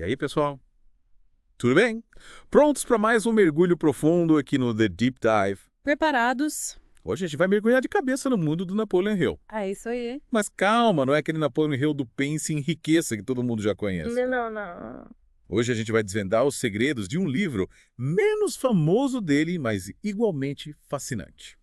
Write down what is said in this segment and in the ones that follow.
E aí, pessoal? Tudo bem? Prontos para mais um mergulho profundo aqui no The Deep Dive? Preparados? Hoje a gente vai mergulhar de cabeça no mundo do Napoleon Hill. É isso aí. Mas calma, não é aquele Napoleon Hill do Pense e Enriqueça que todo mundo já conhece. Não. Hoje a gente vai desvendar os segredos de um livro menos famoso dele, mas igualmente fascinante.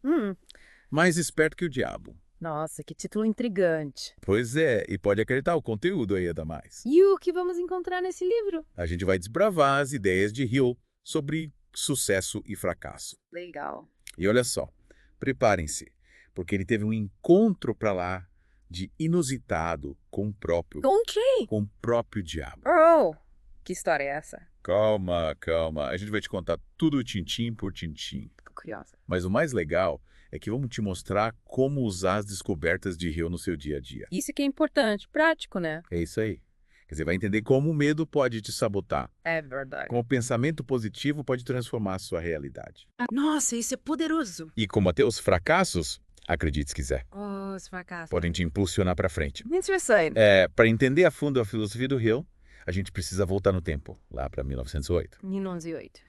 Mais esperto que o diabo. Nossa, que título intrigante. Pois é, e pode acreditar, o conteúdo aí é da mais. E o que vamos encontrar nesse livro? A gente vai desbravar as ideias de Hill sobre sucesso e fracasso. Legal. E olha só, preparem-se, porque ele teve um encontro para lá de inusitado com Com quem? o próprio diabo. Oh, que história é essa? Calma, calma, a gente vai te contar tudo tintim por tintim. Fico curiosa. Mas o mais legal é que vamos te mostrar como usar as descobertas de Hill no seu dia a dia. Isso que é importante, prático, né? É isso aí. Quer dizer, vai entender como o medo pode te sabotar, É verdade. como o pensamento positivo pode transformar a sua realidade. Nossa, isso é poderoso. E como até os fracassos, acredite se quiser, Oh, os fracassos. podem te impulsionar para frente. Interessante. Para entender a fundo a filosofia do Hill, a gente precisa voltar no tempo, lá para 1908. 1908.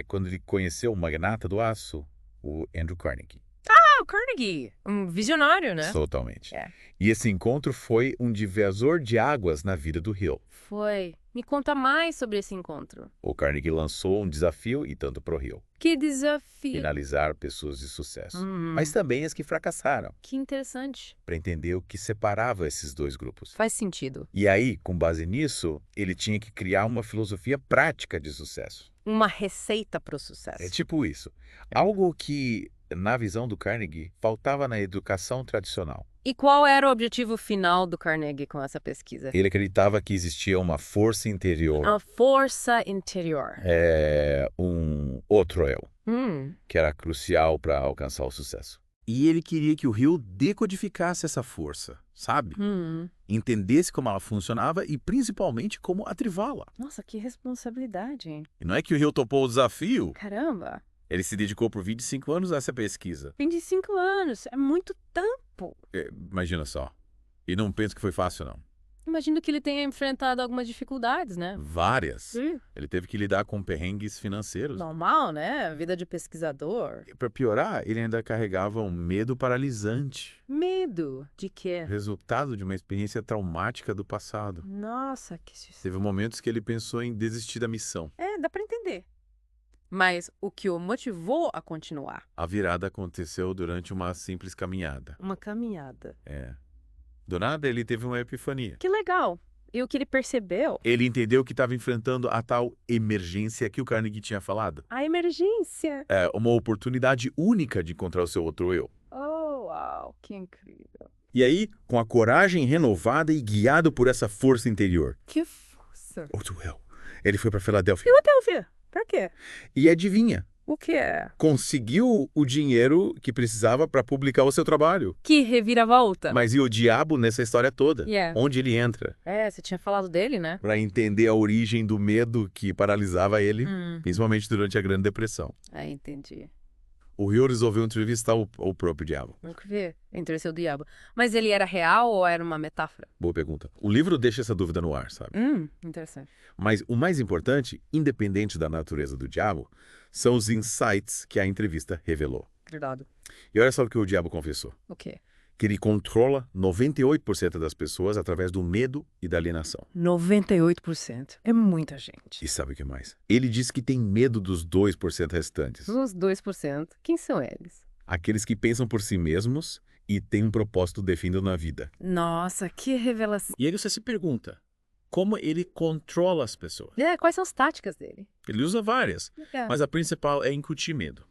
Quando ele conheceu o magnata do aço, o Andrew Carnegie. Ah, o Carnegie. Um visionário, né? Totalmente. É. E esse encontro foi um divisor de águas na vida do Hill. Foi. Me conta mais sobre esse encontro. O Carnegie lançou um desafio e tanto para o Hill. Que desafio. Finalizar pessoas de sucesso. Hum. Mas também as que fracassaram, Que interessante. para entender o que separava esses dois grupos. Faz sentido. E aí, com base nisso, ele tinha que criar uma filosofia prática de sucesso. Uma receita para o sucesso. É tipo isso. Algo que, na visão do Carnegie, faltava na educação tradicional. E qual era o objetivo final do Carnegie com essa pesquisa? Ele acreditava que existia uma força interior, A força interior. um outro eu, que era crucial para alcançar o sucesso. E ele queria que o Hill decodificasse essa força, sabe? Entendesse como ela funcionava e principalmente como ativá-la. Nossa, que responsabilidade, hein? E não é que o Hill topou o desafio, Caramba, ele se dedicou por 25 anos a essa pesquisa. 25 anos, é muito tempo. Imagina só. E não penso que foi fácil, não. Imagino que ele tenha enfrentado algumas dificuldades, né? Várias. Ele teve que lidar com perrengues financeiros. Normal, né? Vida de pesquisador. Para piorar, ele ainda carregava um medo paralisante, Medo de quê? resultado de uma experiência traumática do passado. Nossa, que... Teve momentos que ele pensou em desistir da missão. dá pra entender. Mas o que o motivou a continuar? A virada aconteceu durante uma simples caminhada. Uma caminhada. Do nada, ele teve uma epifania. Que legal. E o que ele percebeu? Ele entendeu que estava enfrentando a tal emergência que o Carnegie tinha falado. A emergência. Uma oportunidade única de encontrar o seu outro eu. Oh, uau, que incrível. E aí, com a coragem renovada e guiado por essa força interior, Que força. outro eu, ele foi para Filadélfia. Filadélfia. Pra quê? E adivinha? O que é? Conseguiu o dinheiro que precisava para publicar o seu trabalho. Que reviravolta. Mas e o diabo nessa história toda? Onde ele entra? Você tinha falado dele, né? Para entender a origem do medo que paralisava ele, principalmente durante a Grande Depressão. Entendi. O Hill resolveu entrevistar o próprio diabo. Vamos ver. Entre seu diabo. Mas ele era real ou era uma metáfora? Boa pergunta. O livro deixa essa dúvida no ar, sabe? Interessante. Mas o mais importante, independente da natureza do diabo, são os insights que a entrevista revelou. Verdade. E olha só o que o diabo confessou. O quê? Que ele controla 98% das pessoas através do medo e da alienação. 98%. É muita gente. E sabe o que mais? Ele diz que tem medo dos 2% restantes. Os 2%. Quem são eles? Aqueles que pensam por si mesmos e têm um propósito definido na vida. Nossa, que revelação. E aí você se pergunta, como ele controla as pessoas? Quais são as táticas dele? Ele usa várias, mas a principal é incutir medo.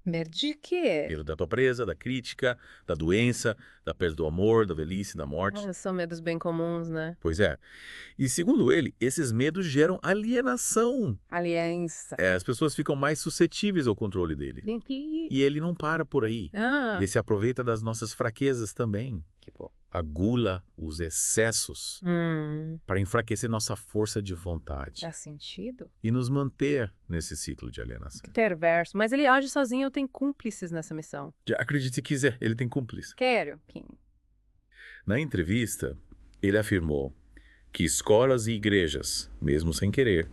Medo de quê? Medo da pobreza, da crítica, da doença, da perda do amor, da velhice, da morte. São medos bem comuns, né? Pois é. E segundo ele, esses medos geram alienação. Aliança. As pessoas ficam mais suscetíveis ao controle dele. Vem aqui. E ele não para por aí. Ele se aproveita das nossas fraquezas também. Que bom. A gula, os excessos, para enfraquecer nossa força de vontade. Faz sentido? E nos manter nesse ciclo de alienação. Que perverso. Mas ele age sozinho ou tem cúmplices nessa missão? Acredite se quiser, ele tem cúmplice. Quero. Quem? Na entrevista, ele afirmou que escolas e igrejas, mesmo sem querer,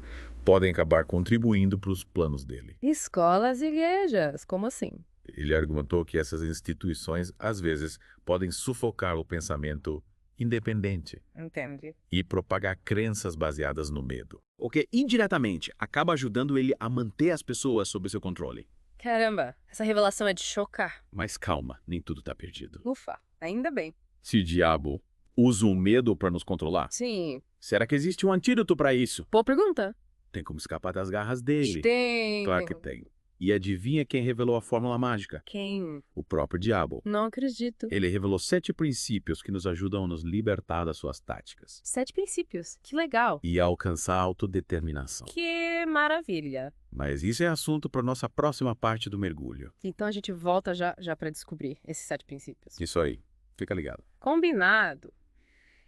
podem acabar contribuindo para os planos dele. Escolas e igrejas, como assim? Ele argumentou que essas instituições, às vezes, podem sufocar o pensamento independente Entendi. e propagar crenças baseadas no medo. O que indiretamente acaba ajudando ele a manter as pessoas sob seu controle. Caramba, essa revelação é de chocar. Mas calma, nem tudo está perdido. Ufa, ainda bem. Se o diabo usa o medo para nos controlar, Sim. será que existe um antídoto para isso? Boa pergunta. Tem como escapar das garras dele? Tem. Claro que tem. E adivinha quem revelou a fórmula mágica? Quem? O próprio diabo. Não acredito. Ele revelou 7 princípios que nos ajudam a nos libertar das suas táticas 7 princípios. Que legal. e a alcançar a autodeterminação. Que maravilha. Mas isso é assunto para nossa próxima parte do mergulho. Então a gente volta já para descobrir esses 7 princípios. Isso aí. Fica ligado. Combinado.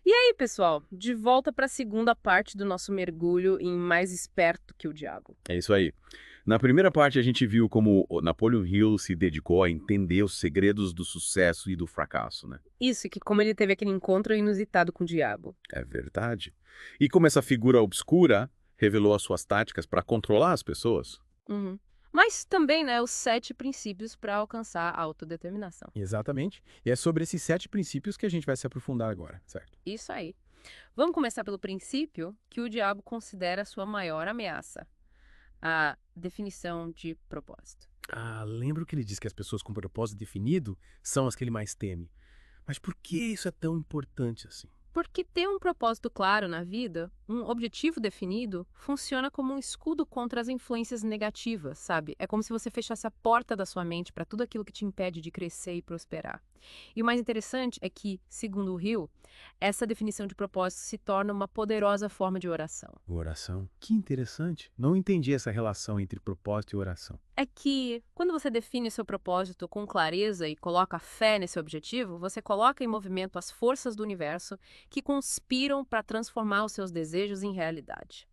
E aí, pessoal, de volta para a segunda parte do nosso mergulho em Mais Esperto que o Diabo. É isso aí. Na primeira parte, a gente viu como o Napoleon Hill se dedicou a entender os segredos do sucesso e do fracasso, né? Isso, que como ele teve aquele encontro inusitado com o diabo. É verdade. E como essa figura obscura revelou as suas táticas para controlar as pessoas. Uhum. Mas também, né, os 7 princípios para alcançar a autodeterminação. Exatamente. E é sobre esses 7 princípios que a gente vai se aprofundar agora, certo? Isso aí. Vamos começar pelo princípio que o diabo considera a sua maior ameaça. A definição de propósito. Ah, lembro que ele diz que as pessoas com propósito definido são as que ele mais teme. Mas por que isso é tão importante assim? Porque ter um propósito claro na vida, um objetivo definido, funciona como um escudo contra as influências negativas, sabe? É como se você fechasse a porta da sua mente para tudo aquilo que te impede de crescer e prosperar. E o mais interessante é que, segundo o Hill, essa definição de propósito se torna uma poderosa forma de oração. Oração? Que interessante. Não entendi essa relação entre propósito e oração. É que, quando você define seu propósito com clareza e coloca fé nesse objetivo, você coloca em movimento as forças do universo que conspiram para transformar os seus desejos em realidade.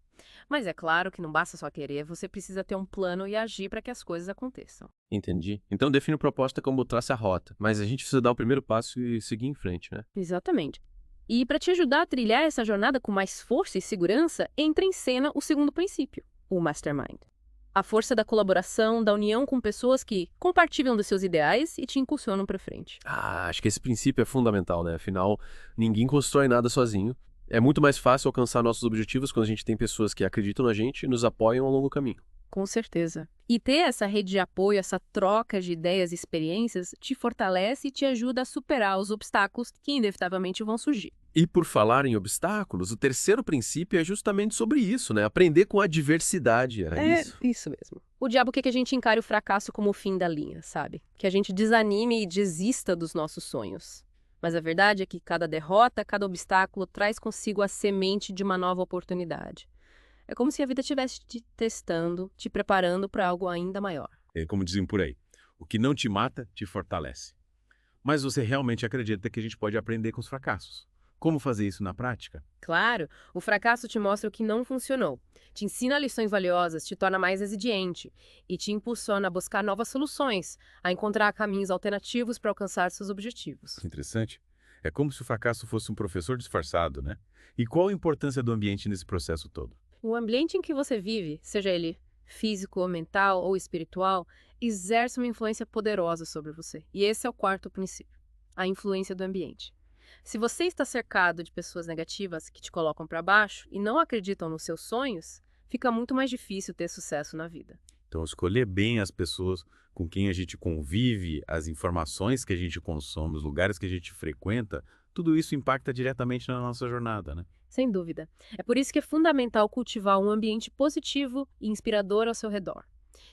Mas é claro que não basta só querer, você precisa ter um plano e agir para que as coisas aconteçam. Entendi. Então define o propósito como traça a rota, mas a gente precisa dar o primeiro passo e seguir em frente, né? Exatamente. E para te ajudar a trilhar essa jornada com mais força e segurança, entra em cena o segundo princípio, o Mastermind. A força da colaboração, da união com pessoas que compartilham dos seus ideais e te impulsionam para frente. Ah, acho que esse princípio é fundamental, né? Afinal, ninguém constrói nada sozinho. É muito mais fácil alcançar nossos objetivos quando a gente tem pessoas que acreditam na gente e nos apoiam ao longo do caminho. Com certeza. E ter essa rede de apoio, essa troca de ideias e experiências, te fortalece e te ajuda a superar os obstáculos que inevitavelmente vão surgir. E por falar em obstáculos, o terceiro princípio é justamente sobre isso, né? Aprender com a diversidade, era isso? Isso mesmo. O diabo quer que a gente encare o fracasso como o fim da linha, sabe? Que a gente desanime e desista dos nossos sonhos. Mas a verdade é que cada derrota, cada obstáculo traz consigo a semente de uma nova oportunidade. É como se a vida estivesse te testando, te preparando para algo ainda maior. É como dizem por aí, o que não te mata, te fortalece. Mas você realmente acredita que a gente pode aprender com os fracassos? Como fazer isso na prática? Claro, o fracasso te mostra o que não funcionou, te ensina lições valiosas, te torna mais resiliente e te impulsiona a buscar novas soluções, a encontrar caminhos alternativos para alcançar seus objetivos. Interessante. É como se o fracasso fosse um professor disfarçado, né? E qual a importância do ambiente nesse processo todo? O ambiente em que você vive, seja ele físico, mental ou espiritual, exerce uma influência poderosa sobre você. E esse é o quarto princípio, a influência do ambiente. Se você está cercado de pessoas negativas que te colocam para baixo e não acreditam nos seus sonhos, fica muito mais difícil ter sucesso na vida. Então, escolher bem as pessoas com quem a gente convive, as informações que a gente consome, os lugares que a gente frequenta, tudo isso impacta diretamente na nossa jornada, né? Sem dúvida. É por isso que é fundamental cultivar um ambiente positivo e inspirador ao seu redor.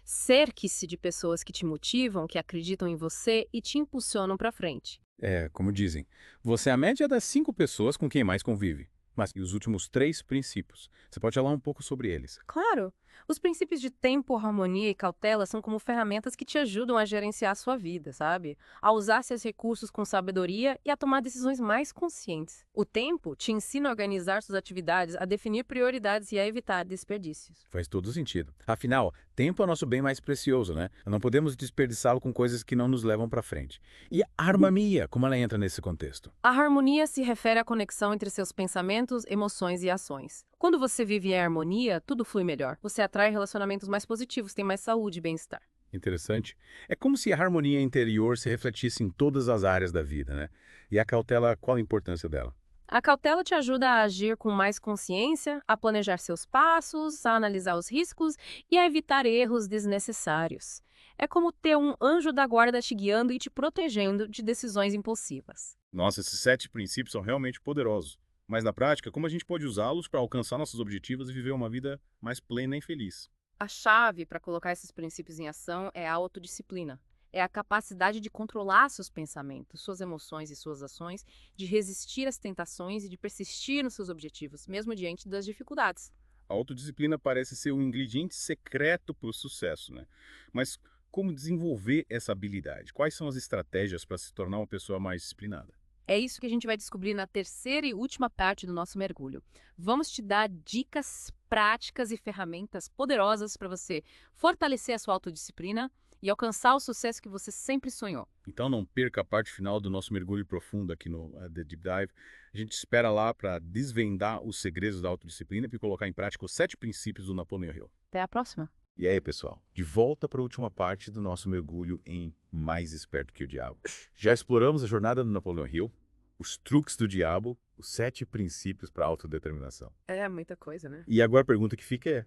Cerque-se de pessoas que te motivam, que acreditam em você e te impulsionam para frente. É, como dizem, você é a média das 5 pessoas com quem mais convive. Mas e os últimos 3 princípios? Você pode falar um pouco sobre eles? Claro, Os princípios de tempo, harmonia e cautela são como ferramentas que te ajudam a gerenciar a sua vida, sabe? A usar seus recursos com sabedoria e a tomar decisões mais conscientes. O tempo te ensina a organizar suas atividades, a definir prioridades e a evitar desperdícios. Faz todo sentido. Afinal, tempo é o nosso bem mais precioso, né? Não podemos desperdiçá-lo com coisas que não nos levam para frente. E a harmonia, como ela entra nesse contexto? A harmonia se refere à conexão entre seus pensamentos, emoções e ações. Quando você vive em harmonia, tudo flui melhor. Você atrai relacionamentos mais positivos, tem mais saúde e bem-estar. Interessante. É como se a harmonia interior se refletisse em todas as áreas da vida, né? E a cautela, qual a importância dela? A cautela te ajuda a agir com mais consciência, a planejar seus passos, a analisar os riscos e a evitar erros desnecessários. É como ter um anjo da guarda te guiando e te protegendo de decisões impulsivas. Nossa, esses 7 princípios são realmente poderosos. Mas na prática, como a gente pode usá-los para alcançar nossos objetivos e viver uma vida mais plena e feliz? A chave para colocar esses princípios em ação é a autodisciplina. É a capacidade de controlar seus pensamentos, suas emoções e suas ações, de resistir às tentações e de persistir nos seus objetivos, mesmo diante das dificuldades. A autodisciplina parece ser um ingrediente secreto para o sucesso, né? Mas como desenvolver essa habilidade? Quais são as estratégias para se tornar uma pessoa mais disciplinada? É isso que a gente vai descobrir na terceira e última parte do nosso mergulho. Vamos te dar dicas práticas e ferramentas poderosas para você fortalecer a sua autodisciplina e alcançar o sucesso que você sempre sonhou. Então não perca a parte final do nosso mergulho profundo aqui no The Deep Dive. A gente espera lá para desvendar os segredos da autodisciplina e colocar em prática os 7 princípios do Napoleon Hill. Até a próxima! E aí, pessoal, de volta para a última parte do nosso mergulho em Mais Esperto que o Diabo. Já exploramos a jornada do Napoleon Hill, os truques do diabo, os 7 princípios para a autodeterminação. É muita coisa, né? E agora a pergunta que fica é: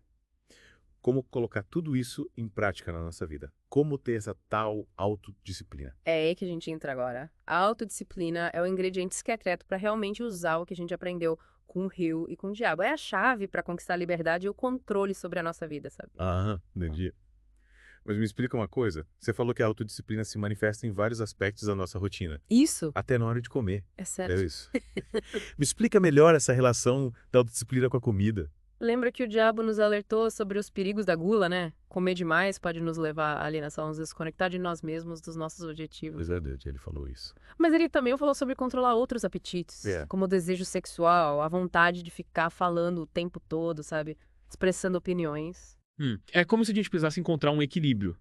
como colocar tudo isso em prática na nossa vida? Como ter essa tal autodisciplina? É aí que a gente entra agora. A autodisciplina é o ingrediente secreto para realmente usar o que a gente aprendeu com o Hill e com o diabo. É a chave para conquistar a liberdade e o controle sobre a nossa vida, sabe? Entendi. Mas me explica uma coisa. Você falou que a autodisciplina se manifesta em vários aspectos da nossa rotina. Isso Até na hora de comer. é certo. É isso. Me explica melhor essa relação da autodisciplina com a comida. Lembra que o diabo nos alertou sobre os perigos da gula, né? Comer demais pode nos levar à alienação, nos desconectar de nós mesmos, dos nossos objetivos. Verdade, ele falou isso. Mas ele também falou sobre controlar outros apetites, como o desejo sexual, a vontade de ficar falando o tempo todo, sabe? Expressando opiniões. É como se a gente precisasse encontrar um equilíbrio,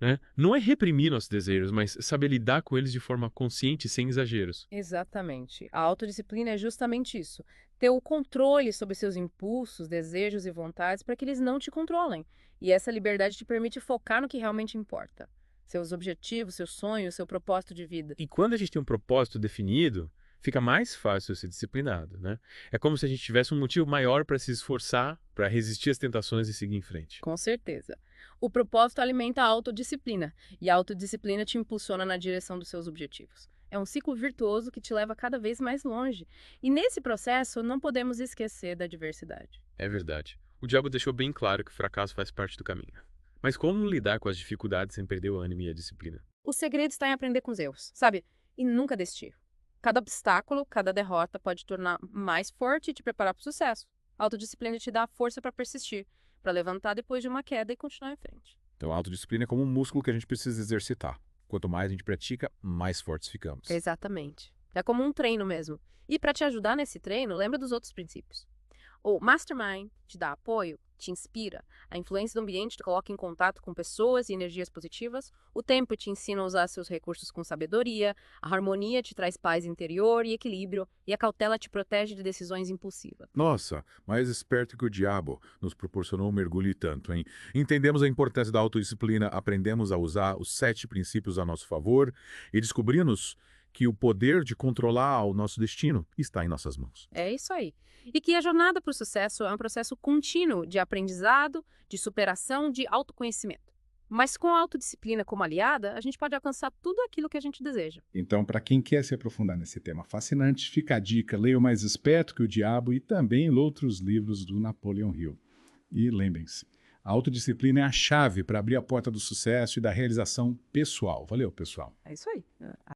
né? Não é reprimir nossos desejos, mas saber lidar com eles de forma consciente, sem exageros. Exatamente. A autodisciplina é justamente isso. Ter o controle sobre seus impulsos, desejos e vontades para que eles não te controlem. E essa liberdade te permite focar no que realmente importa. Seus objetivos, seus sonhos, seu propósito de vida. E quando a gente tem um propósito definido, fica mais fácil ser disciplinado, né? É como se a gente tivesse um motivo maior para se esforçar, para resistir às tentações e seguir em frente. Com certeza. O propósito alimenta a autodisciplina, e a autodisciplina te impulsiona na direção dos seus objetivos. É um ciclo virtuoso que te leva cada vez mais longe. E nesse processo, não podemos esquecer da diversidade. É verdade. O diabo deixou bem claro que o fracasso faz parte do caminho. Mas como lidar com as dificuldades sem perder o ânimo e a disciplina? O segredo está em aprender com os erros, sabe? E nunca desistir. Cada obstáculo, cada derrota pode te tornar mais forte e te preparar para o sucesso. A autodisciplina te dá a força para persistir, para levantar depois de uma queda e continuar em frente. Então a autodisciplina é como um músculo que a gente precisa exercitar. Quanto mais a gente pratica, mais fortes ficamos. Exatamente. É como um treino mesmo. E para te ajudar nesse treino, lembra dos outros princípios. O Mastermind te dá apoio, te inspira. A influência do ambiente te coloca em contato com pessoas e energias positivas. O tempo te ensina a usar seus recursos com sabedoria. A harmonia te traz paz interior e equilíbrio. E a cautela te protege de decisões impulsivas. Nossa, mais esperto que o diabo nos proporcionou um mergulho e tanto, hein? Entendemos a importância da autodisciplina, aprendemos a usar os 7 princípios a nosso favor e descobrimos que o poder de controlar o nosso destino está em nossas mãos. É isso aí. E que a jornada para o sucesso é um processo contínuo de aprendizado, de superação, de autoconhecimento. Mas com a autodisciplina como aliada, a gente pode alcançar tudo aquilo que a gente deseja. Então, para quem quer se aprofundar nesse tema fascinante, fica a dica: leia o Mais Esperto que o Diabo e também outros livros do Napoleon Hill. E lembrem-se, a autodisciplina é a chave para abrir a porta do sucesso e da realização pessoal. Valeu, pessoal. É isso aí.